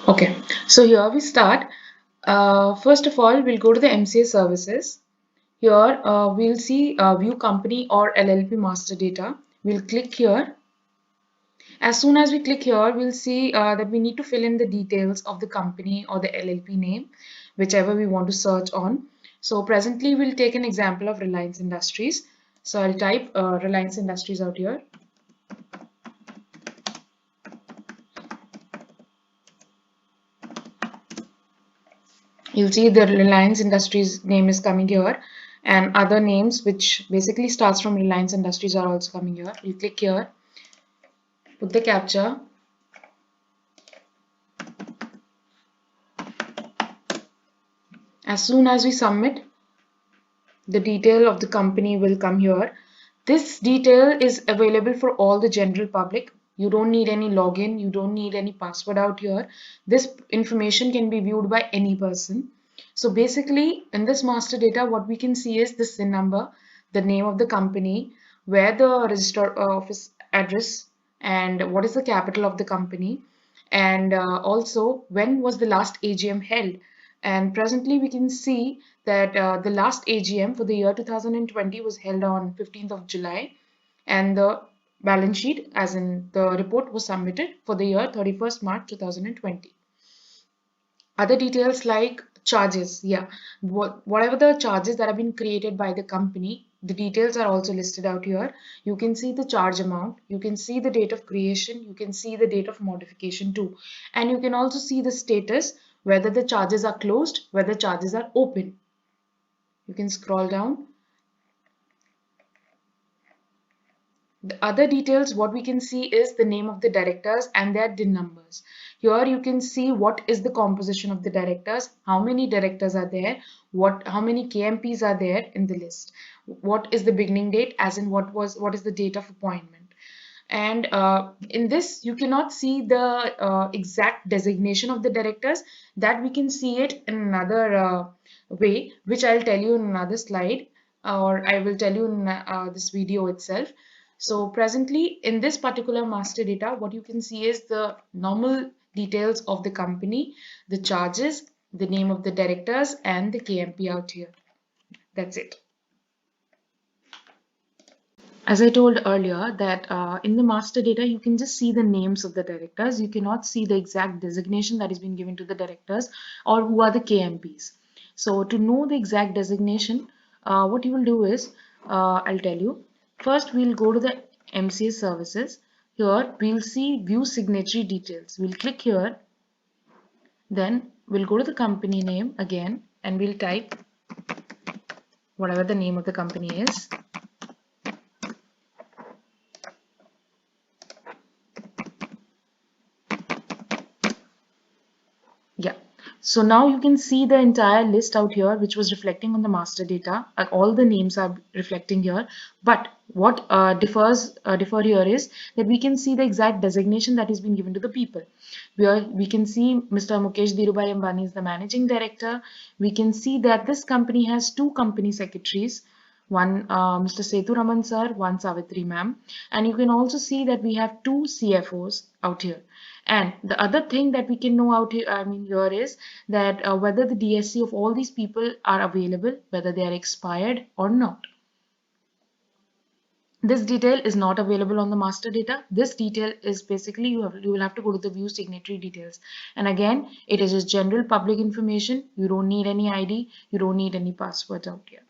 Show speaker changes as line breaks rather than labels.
Okay, so here we start. First of all, we'll go to the MCA services. Here we'll see view company or LLP master data. We'll click here. As soon as we click here, we'll see that we need to fill in the details of the company or the LLP name, whichever we want to search on. So presently, we'll take an example of Reliance Industries. So I'll type Reliance Industries out here. You'll see the Reliance Industries name is coming here, and other names which basically starts from Reliance Industries are also coming here. You click here, put the captcha. As soon as we submit, the detail of the company will come here. This detail is available for all the general public. You don't need any login, you don't need any password out here. This information can be viewed by any person. So basically, in this master data, what we can see is the SIN number, the name of the company, where the register office address, and what is the capital of the company, and also when was the last AGM held. And presently, we can see that the last AGM for the year 2020 was held on 15th of July, and the balance sheet, as in the report, was submitted for the year 31st March 2020. Other details like charges, yeah, whatever the charges that have been created by the company, the details are also listed out here. You can see the charge amount, you can see the date of creation, you can see the date of modification too, and you can also see the status, whether the charges are closed, whether charges are open. You can scroll down. The other details, what we can see is the name of the directors and their DIN numbers. Here you can see what is the composition of the directors, how many directors are there, how many KMPs are there in the list, what is the beginning date, as in what is the date of appointment. And in this, you cannot see the exact designation of the directors. That we can see it in another way, which I'll tell you in another slide, or I will tell you in this video itself. So presently in this particular master data, what you can see is the normal details of the company, the charges, the name of the directors, and the KMP out here. That's it. As I told earlier that in the master data, you can just see the names of the directors. You cannot see the exact designation that is being given to the directors or who are the KMPs. So to know the exact designation, what you will do is, I'll tell you. First, we'll go to the MCA services. Here, we'll see view signatory details. We'll click here. Then we'll go to the company name again and we'll type whatever the name of the company is. Yeah. So now you can see the entire list out here, which was reflecting on the master data. All the names are reflecting here. But what differ here is that we can see the exact designation that is being given to the people. We can see Mr. Mukesh Dhirubhai Ambani is the managing director. We can see that this company has two company secretaries. One Mr. Sethu Raman sir, one Savitri ma'am, and you can also see that we have two CFOs out here. And the other thing that we can know out here, here is that whether the DSC of all these people are available, whether they are expired or not. This detail is not available on the master data. This detail is basically you will have to go to the view signatory details. And again, it is just general public information. You don't need any ID. You don't need any passwords out here.